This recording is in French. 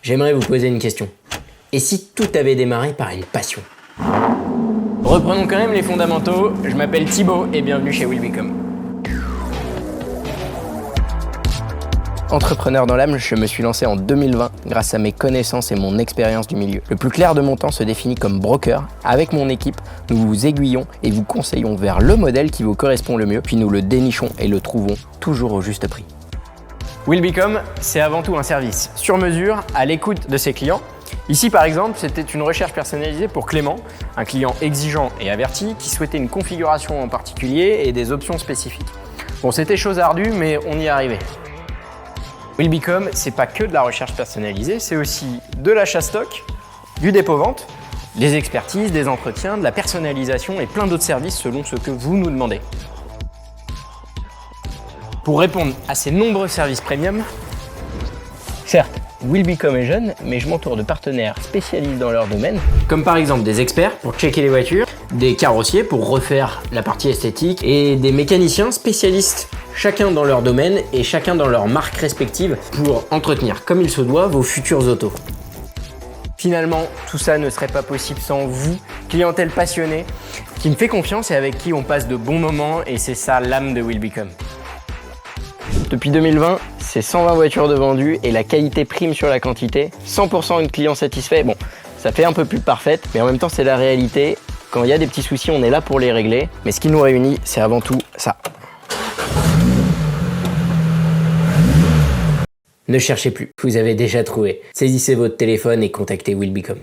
j'aimerais vous poser une question. Et si tout avait démarré par une passion? Reprenons quand même les fondamentaux. Je m'appelle Thibaut et bienvenue chez Will Become. Entrepreneur dans l'âme, je me suis lancé en 2020 grâce à mes connaissances et mon expérience du milieu. Le plus clair de mon temps se définit comme broker. Avec mon équipe, nous vous aiguillons et vous conseillons vers le modèle qui vous correspond le mieux, puis nous le dénichons et le trouvons toujours au juste prix. Will Become, c'est avant tout un service sur mesure à l'écoute de ses clients. Ici par exemple, c'était une recherche personnalisée pour Clément, un client exigeant et averti qui souhaitait une configuration en particulier et des options spécifiques. Bon, c'était chose ardue, mais on y est arrivé. Will Become, c'est pas que de la recherche personnalisée, c'est aussi de l'achat stock, du dépôt-vente, des expertises, des entretiens, de la personnalisation et plein d'autres services selon ce que vous nous demandez. Pour répondre à ces nombreux services premium, certes, Will Become est jeune, mais je m'entoure de partenaires spécialistes dans leur domaine, comme par exemple des experts pour checker les voitures, des carrossiers pour refaire la partie esthétique et des mécaniciens spécialistes, chacun dans leur domaine et chacun dans leur marque respective pour entretenir comme il se doit vos futures autos. Finalement, tout ça ne serait pas possible sans vous, clientèle passionnée, qui me fait confiance et avec qui on passe de bons moments et c'est ça l'âme de Will Become. Depuis 2020, c'est 120 voitures de vendues et la qualité prime sur la quantité. 100% de clients satisfaits. Bon, ça fait un peu plus parfaite, mais en même temps, c'est la réalité. Quand il y a des petits soucis, on est là pour les régler. Mais ce qui nous réunit, c'est avant tout ça. Ne cherchez plus, vous avez déjà trouvé. Saisissez votre téléphone et contactez Will Become.